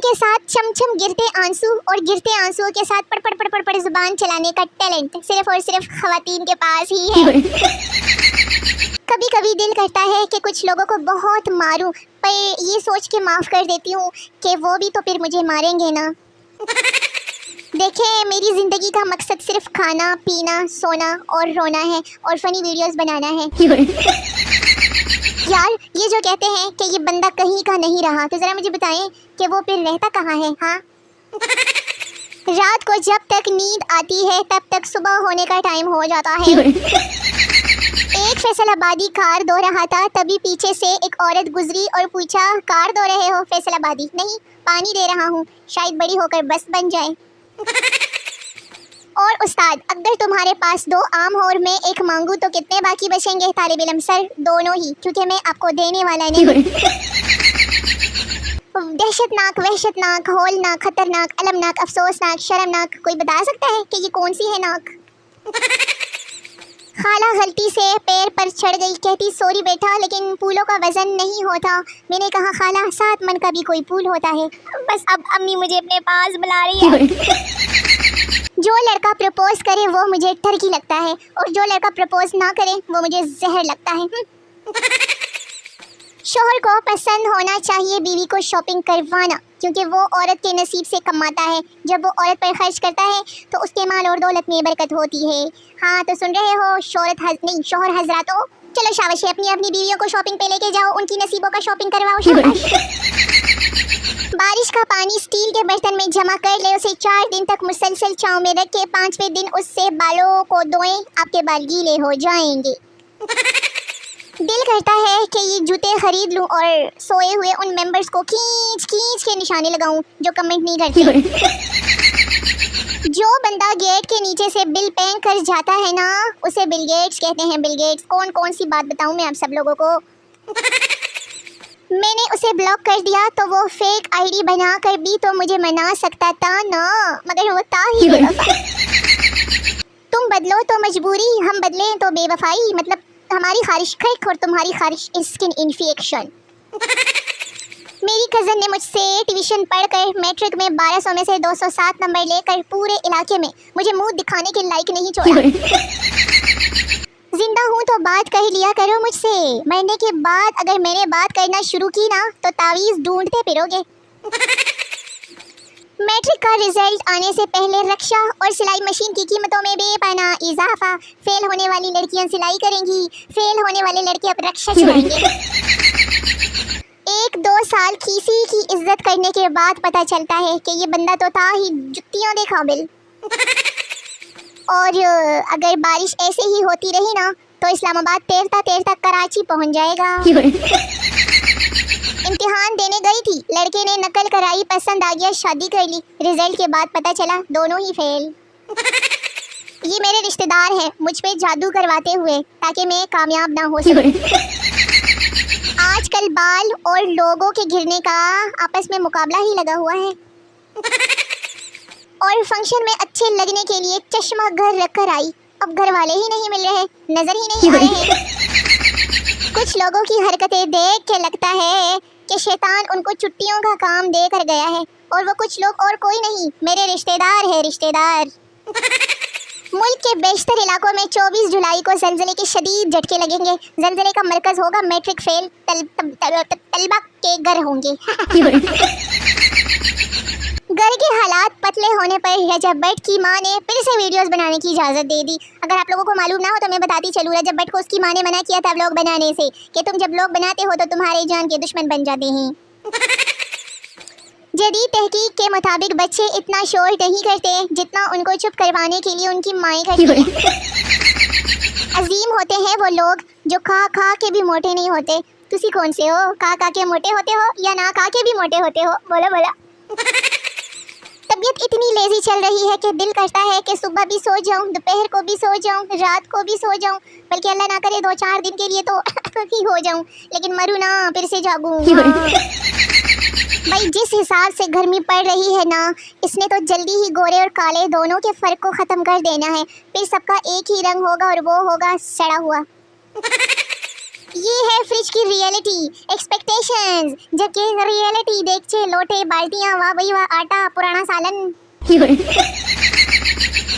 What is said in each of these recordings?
के साथ चमचम गिरते आंसू और गिरते आंसुओं के साथ पड़ पड़ पड़ पड़ पड़ जुबान चलाने का टैलेंट सिर्फ और सिर्फ खवातीन के पास ही है। कभी कभी दिल करता है कि कुछ लोगों को बहुत मारूं, पर ये सोच के माफ़ कर देती हूँ कि वो भी तो फिर मुझे मारेंगे ना। देखें, मेरी ज़िंदगी का मकसद सिर्फ खाना पीना सोना और रोना है और फ़नी वीडियोस बनाना है। यार, ये जो कहते हैं कि ये बंदा कहीं का नहीं रहा, तो ज़रा मुझे बताएं कि वो फिर रहता कहाँ है? हाँ, रात को जब तक नींद आती है तब तक सुबह होने का टाइम हो जाता है। एक फैसलाबादी कार धो रहा था, तभी पीछे से एक औरत गुजरी और पूछा, कार धो रहे हो? फैसलाबादी, नहीं, पानी दे रहा हूँ, शायद बड़ी होकर बस बन जाए। और उस्ताद, अगर तुम्हारे पास 2 आम और मैं एक मांगू तो कितने बाकी बचेंगे? तालिब इल्म, सर दोनों ही, क्योंकि मैं आपको देने वाला नहीं। दहशतनाक, वहशतनाक, हौलनाक, खतरनाक, अलमनाक, अफसोसनाक, शर्मनाक, कोई बता सकता है कि ये कौन सी है नाक? खाला गलती से पैर पर चढ़ गई, कहती सॉरी बेटा, लेकिन फूलों का वजन नहीं होता। मैंने कहा खाला, 7 मन का भी कोई फूल होता है। बस अब अम्मी मुझे अपने पास बुला रही है। जो लड़का प्रपोज करे वो मुझे ठरकी लगता है, और जो लड़का प्रपोज ना करे वो मुझे जहर लगता है। शोहर को पसंद होना चाहिए बीवी को शॉपिंग करवाना, क्योंकि वो औरत के नसीब से कमाता है। जब वो औरत पर खर्च करता है तो उसके माल और दौलत में बरकत होती है। हाँ, तो सुन रहे हो शोहर हजरातों, चलो शाबाश, अपनी अपनी बीवियों को शॉपिंग पे लेके जाओ, उनकी नसीबों का शॉपिंग करवाओ। शाबाश। बारिश का पानी स्टील के बर्तन में जमा कर ले, उसे 4 दिन तक मुसलसल छांव में रख के 5वें दिन उससे बालों को धोएं, आपके बाल गीले हो जाएंगे। दिल करता है कि ये जूते खरीद लूं और सोए हुए उन मेंबर्स को खींच खींच के निशाने लगाऊं जो कमेंट नहीं करते। जो बंदा गेट के नीचे से बिल पे कर जाता है ना, उसे बिल गेट्स कहते हैं। बिल गेट्स, कौन सी बात बताऊं मैं आप सब लोगों को। मैंने उसे ब्लॉक कर दिया तो वो फेक आईडी बना कर भी तो मुझे मना सकता था ना, मगर वो था ही बेवफा। तुम बदलो तो मजबूरी, हम बदले तो बेवफाई, मतलब हमारी खारिश खैक और तुम्हारी खारिश स्किन इन्फेक्शन। मेरी कज़न ने मुझसे ट्यूशन पढ़कर मैट्रिक में 1200 में से 207 नंबर लेकर पूरे इलाके में मुझे मुंह दिखाने के लायक नहीं छोड़ा। जिंदा हूँ तो बात कर लिया करो मुझसे, मरने के बाद अगर मैंने बात करना शुरू की ना तो तावीज़ ढूंढते फिरोगे। मैट्रिक का रिजल्ट आने से पहले रक्षा और सिलाई मशीन की कीमतों में बेपनाह इजाफा। फेल होने वाली लड़कियां सिलाई करेंगी, फेल होने वाले लड़के अब रक्षा चलाएंगे। 1-2 साल किसी की इज्जत करने के बाद पता चलता है कि ये बंदा तो था ही जुत्तियों दे काबिल। और अगर बारिश ऐसे ही होती रही ना तो इस्लामाबाद तैरता तैरता कराची पहुंच जाएगा। इम्तिहान देने गई थी, लड़के ने नकल कराई, पसंद आ गया, शादी कर ली। रिजल्ट के बाद पता चला दोनों ही फेल। ये मेरे रिश्तेदार हैं, मुझ पे जादू करवाते हुए ताकि मैं कामयाब ना हो सकूं। आजकल बाल और लोगों के गिरने का आपस में मुकाबला ही लगा हुआ है। और फंक्शन में अच्छे लगने के लिए चश्मा घर रख कर आई, अब घर वाले ही नहीं मिल रहे, नजर ही नहीं आ रहे। कुछ लोगों की हरकतें देख के लगता है कि शैतान उनको छुट्टियों का काम दे कर गया है, और वो कुछ लोग और कोई नहीं, मेरे रिश्तेदार है, रिश्तेदार। मुल्क के बेशतर इलाकों में 24 जुलाई को ज़लज़ले के शदीद झटके लगेंगे। ज़लज़ले का मरकज़ होगा मैट्रिक फेल तलबा के घर होंगे। घर के हालात पतले होने पर रजब भट्ट की मां ने फिर से वीडियोस बनाने की इजाज़त दे दी। अगर आप लोगों को मालूम ना हो तो मैं बताती चलूँ, रजब भट्ट को उसकी मां ने मना किया था व्लॉग बनाने से कि तुम जब व्लॉग बनाते हो तो तुम्हारे जान के दुश्मन बन जाते हैं। जदीद तहकीक के मुताबिक बच्चे इतना शोर नहीं करते जितना उनको चुप करवाने के लिए उनकी माएँ करती हैं। अजीम होते हैं वो लोग जो खा खा के भी मोटे नहीं होते। तुसी कौन से हो, खा खा के मोटे होते हो या ना खा के भी मोटे होते हो? बोला बोला। तबीयत इतनी लेजी चल रही है कि दिल करता है कि सुबह भी सो जाऊं, दोपहर को भी सो जाऊं, रात को भी सो जाऊं, बल्कि अल्लाह ना करे 2-4 दिन के लिए तो ही हो जाऊं, लेकिन मरूं ना, फिर से जागूं। भाई, जिस हिसाब से गर्मी पड़ रही है ना, इसने तो जल्दी ही गोरे और काले दोनों के फ़र्क को ख़त्म कर देना है। फिर सबका एक ही रंग होगा और वो होगा सड़ा हुआ। ये है फ्रिज की रियलिटी एक्सपेक्टेशंस, जबकि रियलिटी देखचे लोटे बाल्टियां वाह भाई वाह आटा पुराना सालन।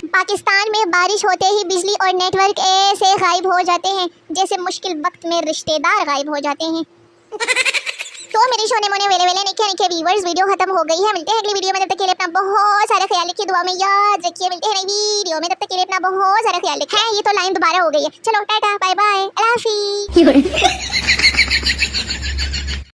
पाकिस्तान में बारिश होते ही बिजली और नेटवर्क ऐसे गायब हो जाते हैं जैसे मुश्किल वक्त में रिश्तेदार गायब हो जाते हैं। तो मेरे सोने मोने वेले वेले निके व्यूअर्स, वीडियो खत्म हो गई है। मिलते हैं अगली वीडियो में, तब तक के लिए अपना बहुत सारा ख्याल रखिए, दुआ में याद रखिए। मिलते हैं नई वीडियो में, तब तक के लिए अपना बहुत सारा ख्याल रखिए। ये तो लाइन दोबारा हो गई है। चलो टाटा बाय बाय अल्लाह हाफिज़।